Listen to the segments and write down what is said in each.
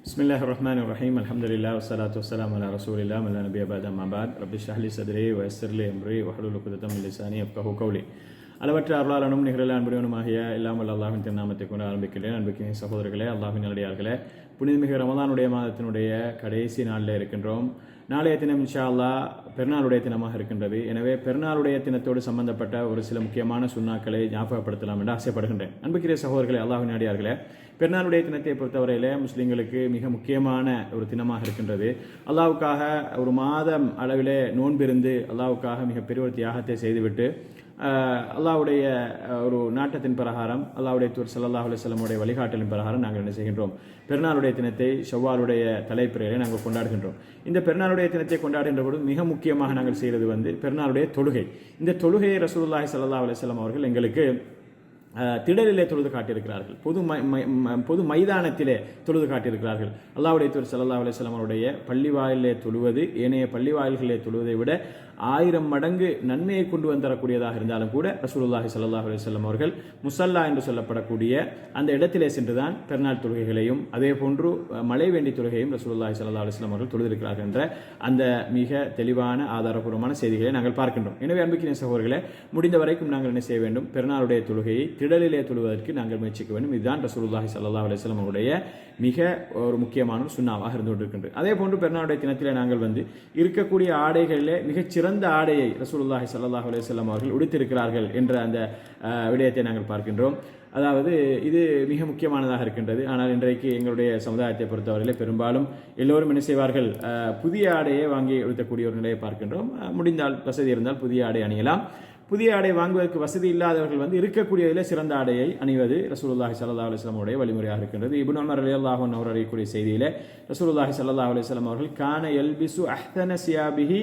بسم الله الرحمن الرحيم الحمد لله والصلاة والسلام على رسول الله من لا نبي بعد أما بعد رب اشرح لي صدري ويسر لي أمري واحلل عقدة من لساني يفقهوا قولي அளவற்ற அருளாளனும் நிகழ அன்புடையவனுமாகிய இல்லாமல் அல்லாஹ்வின் திருநாமத்தை கொண்டு ஆரம்பிக்கிறேன். அன்புக்கினிய சகோதரர்களே, அல்லாஹ்வின் நல்லடியார்களே, புனிதமிகு ரமலானுடைய மாதத்தினுடைய கடைசி நாளில் இருக்கின்றோம். நாளைய தினம் இன்ஷா அல்லாஹ் பெருநாளுடைய தினமாக இருக்கின்றது. எனவே பெருநாளுடைய தினத்தோடு சம்பந்தப்பட்ட ஒரு சில முக்கியமான சுன்னாக்களை ஞாபகப்படுத்தலாம் என்று ஆசைப்படுகின்றேன். அன்புக்கினிய சகோதரர்களே, அல்லாஹ்வின் நல்லடியார்களே, பெருநாளுடைய தினத்தை பொறுத்தவரையிலே முஸ்லீம்களுக்கு மிக முக்கியமான ஒரு தினமாக இருக்கின்றது. அல்லாஹ்வுக்காக ஒரு மாதம் அளவிலே நோன்பிருந்து அல்லாஹ்வுக்காக மிகப்பெரிய ஒரு தியாகத்தை செய்துவிட்டு அல்லாஹ்வுடைய ஒரு நாட்டத்தின் பிரகாரம் அல்லாஹ்வுடைய தூர் ஸல்லல்லாஹு அலைஹி வஸல்லமுடைய வழிகாட்டலின் பிரகாரம் நாங்கள் என்ன செய்கின்றோம், பெருநாளுடைய தினத்தை ஷவ்வாலுடைய தலைப்பிறையிலே நாங்கள் கொண்டாடுகின்றோம். இந்த பெருநாளுடைய தினத்தை கொண்டாடுகின்ற பொழுது மிக முக்கியமாக நாங்கள் செய்கிறது பெருநாளுடைய தொழுகை. இந்த தொழுகையை ரசூலுல்லாஹி ஸல்லல்லாஹு அலைஹி வஸல்லம் அவர்கள் எங்களுக்கு திடலிலே தொழுது காட்டியிருக்கிறார்கள். பொது மைதானத்திலே தொழுது காட்டியிருக்கிறார்கள். அல்லாஹ்வுடைய தூர் ஸல்லல்லாஹு அலைஹி வஸல்லம் அவருடைய பள்ளிவாயிலே தொழுவது ஏனைய பள்ளிவாயில்களிலே தொழுவதை விட 1000 மடங்கு நன்மையை கொண்டு வந்தரக்கூடியதாக இருந்தாலும் கூட ரசூலுல்லாஹி ஸல்லல்லாஹு அலைஹி வஸல்லம் அவர்கள் முஸல்லா என்று சொல்லப்படக்கூடிய அந்த இடத்திலே சென்றுதான் பெருநாள் தொழுகைகளையும் அதே போன்று மழை வேண்டி தொழுகையும் ரசூலுல்லாஹி ஸல்லல்லாஹு அலைஹி வஸல்லம் அவர்கள் தொழுதிருக்கிறார்கள் என்ற அந்த மிக தெளிவான ஆதாரபூர்வமான செய்திகளை நாங்கள் பார்க்கின்றோம். எனவே அன்புக்கினிய சகோதரர்களே, முடிந்த வரைக்கும் நாங்கள் என்ன செய்ய வேண்டும், பெருநாளுடைய தொழுகையை திடலிலே தொழுவதற்கு நாங்கள் முயற்சிக்க வேண்டும். இதுதான் ரசூலுல்லாஹி ஸல்லல்லாஹு அலைஹி வஸல்லம் அவருடைய மிக ஒரு முக்கியமான சுன்னாவாக இருந்து கொண்டிருக்கின்றது. அதே போன்று பெருநாளுடைய தினத்திலே நாங்கள் இருக்கக்கூடிய ஆடைகளிலே மிகச் சிறந்த ஆடையை ரசூலுல்லாஹி ஸல்லல்லாஹு அலைஹி வஸல்லம் அவர்கள் உடுத்திருக்கிறார்கள் என்ற அந்த விடயத்தை நாங்கள் பார்க்கின்றோம். அதாவது இது மிக முக்கியமானதாக இருக்கின்றது. ஆனால் இன்றைக்கு எங்களுடைய சமுதாயத்தை பொறுத்தவரையிலே பெரும்பாலும் எல்லோரும் என்ன செய்வார்கள், புதிய ஆடையை வாங்கி உடுத்தக்கூடிய ஒரு நிலையை பார்க்கின்றோம். முடிந்தால் வசதி இருந்தால் புதிய ஆடை அணியலாம். புதிய ஆடை வாங்குவதற்கு வசதி இல்லாதவர்கள் இருக்கக்கூடியதில் சிறந்த ஆடையை அணிவது ரசூலுல்லாஹி ஸல்லல்லாஹு அலைஹி வஸல்லம் உடைய வழிமுறையாக இருக்கின்றது. இப்னு உமர் ரலியல்லாஹு அன்ஹு அவர் அறியக்கூடிய செய்தியிலே ரசூலுல்லாஹி ஸல்லல்லாஹு அலைஹி வஸல்லம் அவர்கள் கான யல்பிசு அஹ்தன சியாபிஹி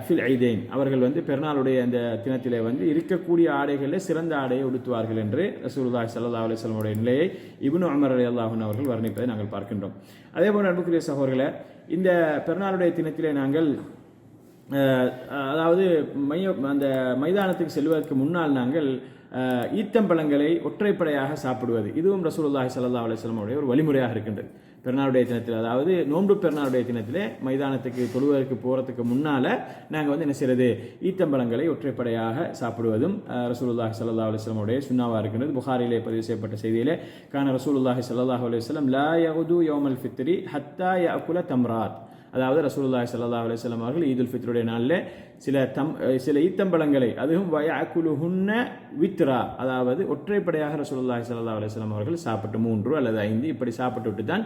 ஃபில் ஐதைன், அவர்கள் பெருநாளுடைய அந்த தினத்திலே இருக்கக்கூடிய ஆடைகளில் சிறந்த ஆடையை உடுத்துவார்கள் என்று ரசூலுல்லாஹி ஸல்லல்லாஹு அலைஹி வஸல்லம் உடைய நிலையை இப்னு உமர் ரலியல்லாஹு அன்ஹு அவர்கள் வர்ணிப்பதை நாங்கள் பார்க்கின்றோம். அதே போல அன்புக்குரிய சகோதரர்களே, இந்த பெருநாளுடைய தினத்திலே நாங்கள் அதாவது அந்த மைதானத்துக்கு செல்வதற்கு முன்னால் நாங்கள் ஈத்தம்பழங்களை ஒற்றைப்படையாக சாப்பிடுவது, இதுவும் ரசூலுல்லாஹி ஸல்லல்லாஹு அலைஹி வஸல்லம் உடைய ஒரு வழிமுறையாக இருக்கின்றது. பெருநாளுடைய தினத்தில், அதாவது நோன்பு பெருநாளுடைய தினத்திலே மைதானத்துக்கு தொழுவதற்கு போகிறதுக்கு முன்னால் நாங்கள் என்ன செய்கிறது, ஈத்தம்பழங்களை ஒற்றைப்படையாக சாப்பிடுவதும் ரசூலுல்லாஹி ஸல்லல்லாஹு அலைஹி வஸல்லம் உடைய சுன்னாவாக இருக்கின்றது. புகாரிலே பதிவு செய்யப்பட்ட செய்தியிலே கான ரசூலுல்லாஹி ஸல்லல்லாஹு அலைஹி வஸல்லம் லா யகுது யௌமல் ஃபித்ரி ஹத்தா யஅகுல தம்ராத், அதாவது ரசூலுல்லாஹி ஸல்லல்லாஹு அலைஹி வஸல்லம் அவர்கள் ஈதுல் ஃபித்ருடைய நாளில் சில ஈத்தம்பழங்களை, அதுவும் வயஅகுலுஹுன்ன வித்ரா, அதாவது ஒற்றைப்படையாக ரசூலுல்லாஹி ஸல்லல்லாஹு அலைஹி வஸல்லம் அவர்கள் சாப்பிட்டு 3 அல்லது 5 இப்படி சாப்பிட்டு விட்டு தான்